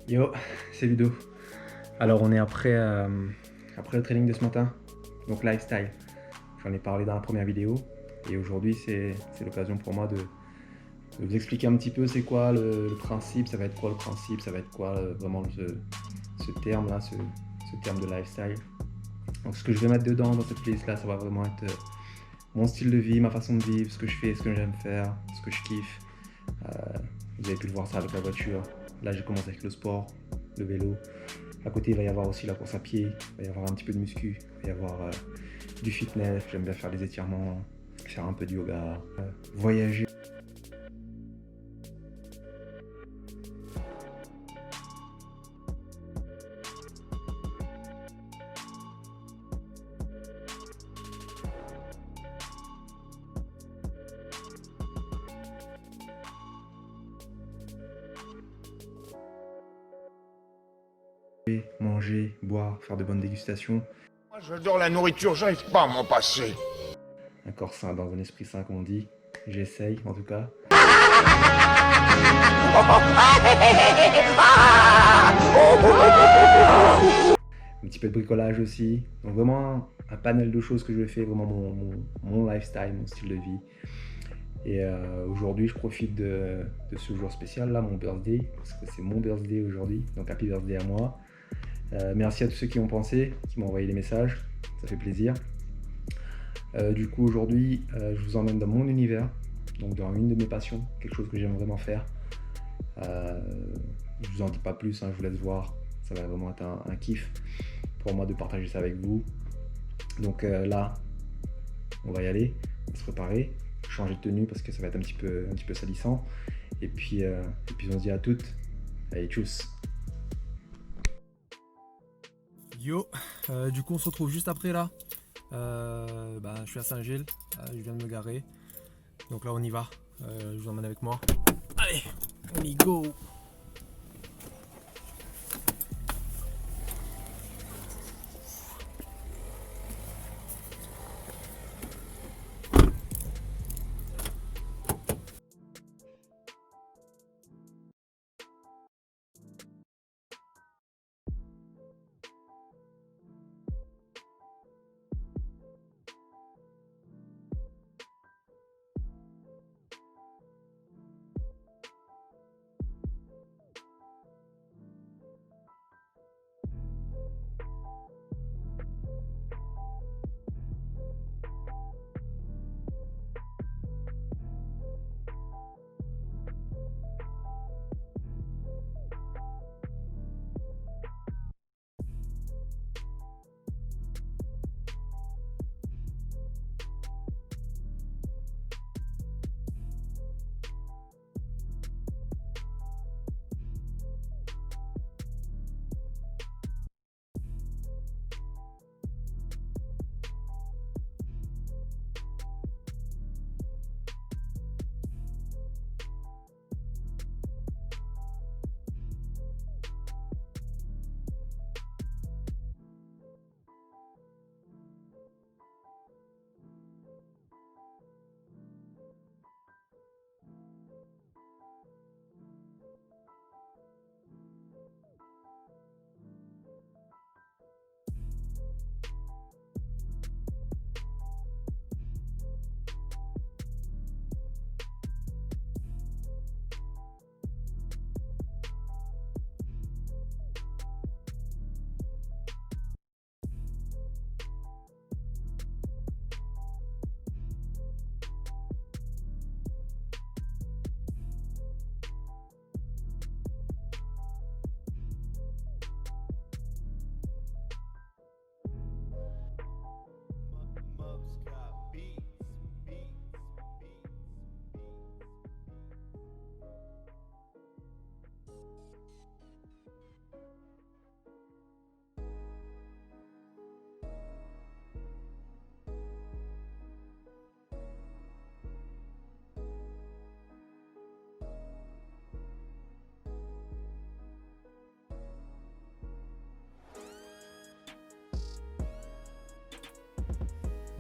Yo, c'est Ludo. Alors on est après le training de ce matin, donc lifestyle. J'en ai parlé dans la première vidéo et aujourd'hui c'est l'occasion pour moi de vous expliquer un petit peu c'est quoi le principe, ça va être quoi le principe, ça va être quoi vraiment ce terme là, ce terme de lifestyle. Donc ce que je vais mettre dedans dans cette playlist là, ça va vraiment être mon style de vie, ma façon de vivre, ce que je fais, ce que j'aime faire, ce que je kiffe. Vous avez pu le voir ça avec la voiture. Là j'ai commencé avec le sport, le vélo. À côté il va y avoir aussi la course à pied, il va y avoir un petit peu de muscu, il va y avoir du fitness, j'aime bien faire des étirements, faire un peu de yoga, voyager. Manger, boire, faire de bonnes dégustations. Moi j'adore la nourriture, j'arrive pas à m'en passer. Un corps sain dans un esprit sain comme on dit. J'essaye en tout cas. Un petit peu de bricolage aussi. Donc vraiment un panel de choses que je fais, vraiment mon lifestyle, mon style de vie. Et aujourd'hui je profite de ce jour spécial là, mon birthday, parce que c'est mon birthday aujourd'hui. Donc happy birthday à moi. Merci à tous ceux qui ont pensé, qui m'ont envoyé des messages, ça fait plaisir. Du coup aujourd'hui je vous emmène dans mon univers, donc dans une de mes passions, quelque chose que j'aime vraiment faire. Je vous en dis pas plus, hein, je vous laisse voir, ça va vraiment être un kiff pour moi de partager ça avec vous. Donc là on va y aller, on va se préparer, changer de tenue parce que ça va être un petit peu salissant. Et puis on se dit à toutes, allez tchuss. Yo, du coup on se retrouve juste après là. Je suis à Saint-Gilles, je viens de me garer. Donc là on y va, je vous emmène avec moi. Allez, on y go.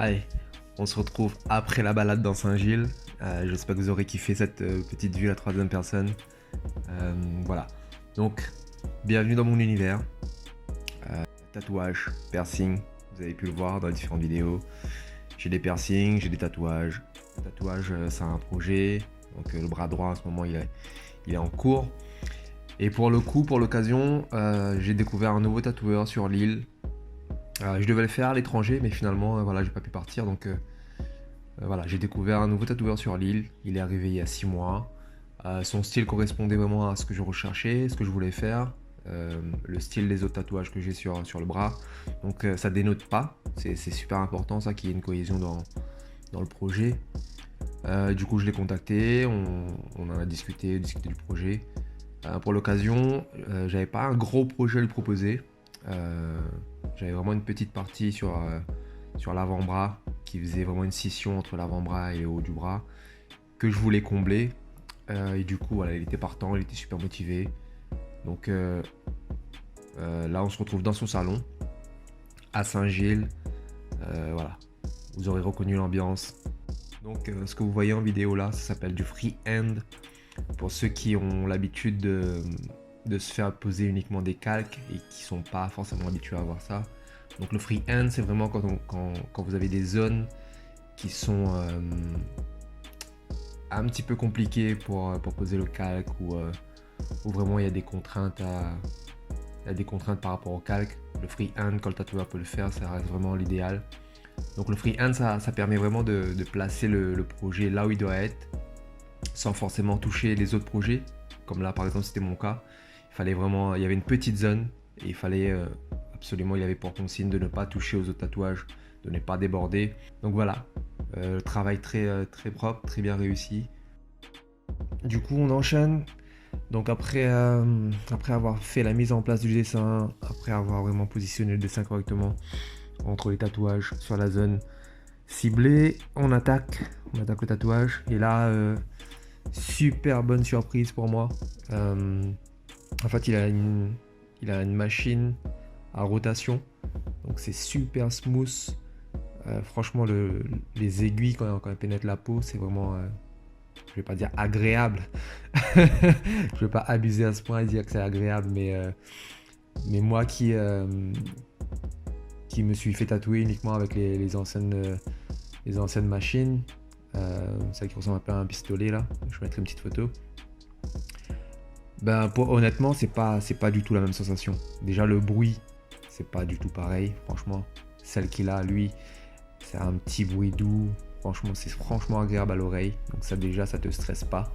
Allez, on se retrouve après la balade dans Saint-Gilles. J'espère que vous aurez kiffé cette petite vue à la troisième personne. Voilà. Donc, bienvenue dans mon univers. Tatouage, piercing, vous avez pu le voir dans les différentes vidéos. J'ai des piercings, j'ai des tatouages. Le tatouage, c'est un projet. Donc, le bras droit, en ce moment, il est en cours. Et pour le coup, pour l'occasion, j'ai découvert un nouveau tatoueur sur l'île. Je devais le faire à l'étranger, mais finalement, voilà, j'ai pas pu partir. Donc, voilà, j'ai découvert un nouveau tatoueur sur l'île. Il est arrivé il y a 6 mois. Son style correspondait vraiment à ce que je recherchais, ce que je voulais faire. Le style des autres tatouages que j'ai sur le bras. Donc ça dénote pas, c'est super important ça qu'il y ait une cohésion dans le projet. Du coup je l'ai contacté, on en a discuté du projet. Pour l'occasion, j'avais pas un gros projet à lui proposer. J'avais vraiment une petite partie sur l'avant-bras qui faisait vraiment une scission entre l'avant-bras et le haut du bras que je voulais combler. Et du coup voilà, il était partant, il était super motivé. Donc là on se retrouve dans son salon à Saint-Gilles. Voilà, vous aurez reconnu l'ambiance. Donc ce que vous voyez en vidéo là, ça s'appelle du freehand. Pour ceux qui ont l'habitude de se faire poser uniquement des calques et qui sont pas forcément habitués à voir ça. Donc le freehand, c'est vraiment quand vous avez des zones qui sont un petit peu compliquées pour poser le calque ou vraiment il y a des contraintes par rapport au calque. Le freehand, quand le tatoueur peut le faire, ça reste vraiment l'idéal. Donc le freehand, ça permet vraiment de placer le projet là où il doit être, sans forcément toucher les autres projets. Comme là, par exemple, c'était mon cas. Il y avait une petite zone et il fallait absolument, il avait pour consigne de ne pas toucher aux autres tatouages, de ne pas déborder. Donc voilà, le travail très propre, très bien réussi. Du coup, on enchaîne. Donc après avoir fait la mise en place du dessin, après avoir vraiment positionné le dessin correctement entre les tatouages sur la zone ciblée, on attaque le tatouage. Et là, super bonne surprise pour moi. En fait, il a une machine à rotation, donc c'est super smooth. Franchement, les aiguilles quand elles pénètrent la peau, c'est vraiment, je vais pas dire agréable. Je vais pas abuser à ce point et dire que c'est agréable, mais moi qui me suis fait tatouer uniquement avec les anciennes machines, celle qui ressemble un peu à un pistolet là, je mettrai une petite photo. Honnêtement, c'est pas du tout la même sensation. Déjà le bruit, c'est pas du tout pareil, franchement. Celle qu'il a, lui, c'est un petit bruit doux. Franchement, c'est franchement agréable à l'oreille. Donc ça déjà, ça te stresse pas.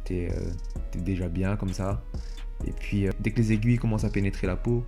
T'es déjà bien comme ça. Et puis dès que les aiguilles commencent à pénétrer la peau,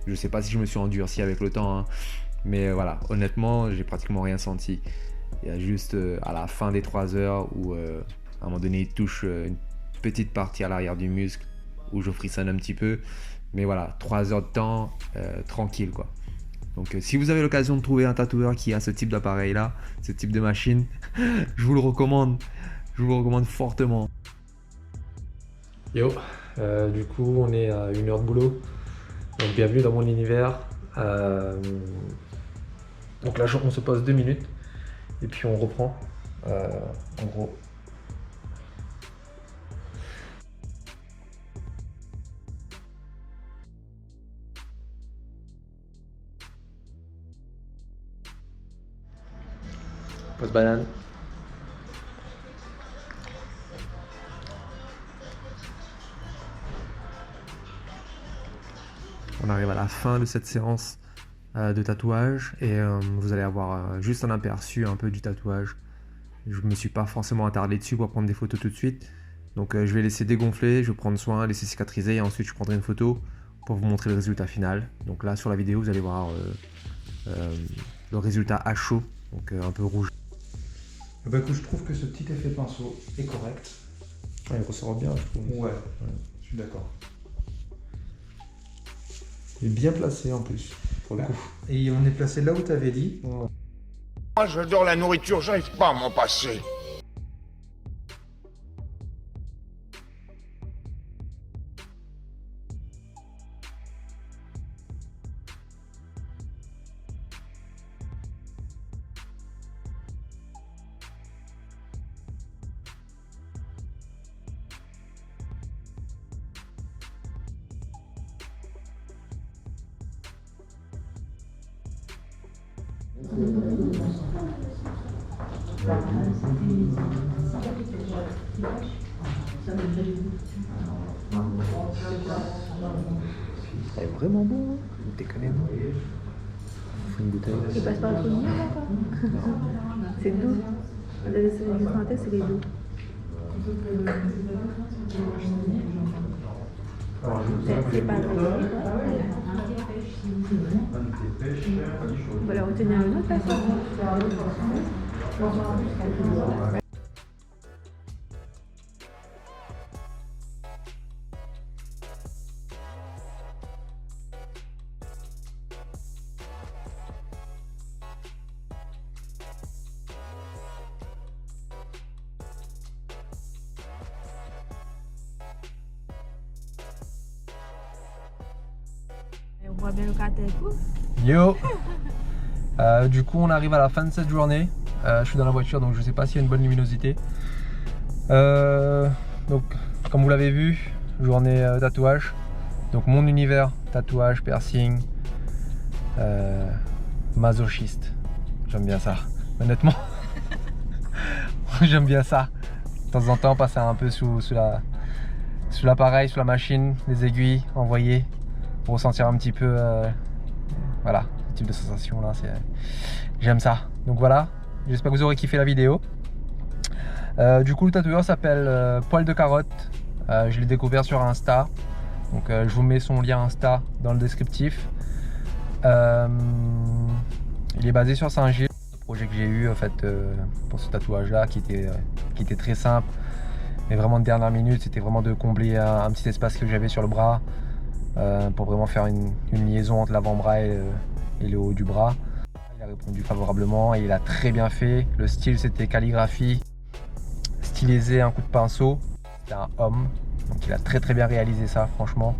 je sais pas si je me suis endurci avec le temps, hein, mais voilà, honnêtement, j'ai pratiquement rien senti. Il y a juste à la fin des 3 heures où à un moment donné, il touche une petite partie à l'arrière du muscle où je frissonne un petit peu. Mais voilà, 3 heures de temps, tranquille quoi. Donc si vous avez l'occasion de trouver un tatoueur qui a ce type d'appareil là, ce type de machine, je vous le recommande fortement. Yo, du coup on est à 1 heure de boulot, donc bienvenue dans mon univers. Donc là on se pose 2 minutes et puis on reprend. En gros. Pause banane. On arrive à la fin de cette séance de tatouage et vous allez avoir juste un aperçu un peu du tatouage. Je me suis pas forcément attardé dessus pour prendre des photos tout de suite. Donc je vais laisser dégonfler, je vais prendre soin, laisser cicatriser et ensuite je prendrai une photo pour vous montrer le résultat final. Donc là sur la vidéo vous allez voir le résultat à chaud, donc un peu rouge. Bah écoute, je trouve que ce petit effet pinceau est correct. Ouais, il ressort bien, je trouve. Ouais, je suis d'accord. Il est bien placé en plus, pour le coup. Et on est placé là où tu avais dit. Moi, j'adore la nourriture, j'arrive pas à m'en passer. Elle est vraiment bon, hein. T'es quand même. Faut une bouteille. Il passe par le fournier là quoi. C'est doux. Le santé c'est les doux. C'est pas le on va la retenir une autre façon. On voit bien le caractère cool. Yo du coup on arrive à la fin de cette journée. Je suis dans la voiture donc je sais pas s'il y a une bonne luminosité. Donc comme vous l'avez vu, journée tatouage. Donc mon univers, tatouage, piercing, masochiste. J'aime bien ça, honnêtement. J'aime bien ça. De temps en temps passer un peu sous l'appareil, sous la machine, les aiguilles, envoyer pour ressentir un petit peu voilà, ce type de sensation là, j'aime ça. Donc voilà, j'espère que vous aurez kiffé la vidéo. Du coup le tatoueur s'appelle Poil de Carotte. Je l'ai découvert sur Insta. Donc je vous mets son lien Insta dans le descriptif. Il est basé sur Saint-Gilles. Le projet que j'ai eu en fait pour ce tatouage là qui était très simple mais vraiment de dernière minute, c'était vraiment de combler un petit espace que j'avais sur le bras pour vraiment faire une liaison entre l'avant-bras et le haut du bras. Il a répondu favorablement et il a très bien fait. Le style c'était calligraphie stylisé, un coup de pinceau. C'était un homme, donc il a très bien réalisé ça franchement.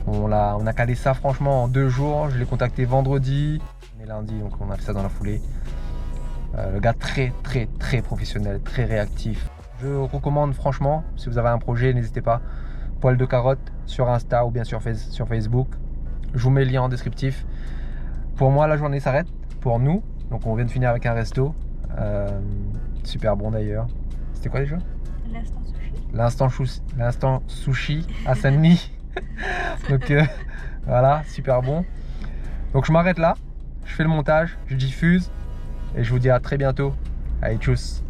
On a calé ça franchement en 2 jours. Je l'ai contacté vendredi, on est lundi donc on a fait ça dans la foulée. Le gars très professionnel, très réactif. Je recommande franchement, si vous avez un projet, n'hésitez pas. Poil de Carotte sur Insta ou bien sur Facebook. Je vous mets le lien en descriptif. Pour moi la journée s'arrête, pour nous. Donc on vient de finir avec un resto. Super bon d'ailleurs. C'était quoi déjà? L'instant sushi à Saint-Denis. Donc voilà, super bon. Donc je m'arrête là, je fais le montage, je diffuse et je vous dis à très bientôt. Allez, tchuss.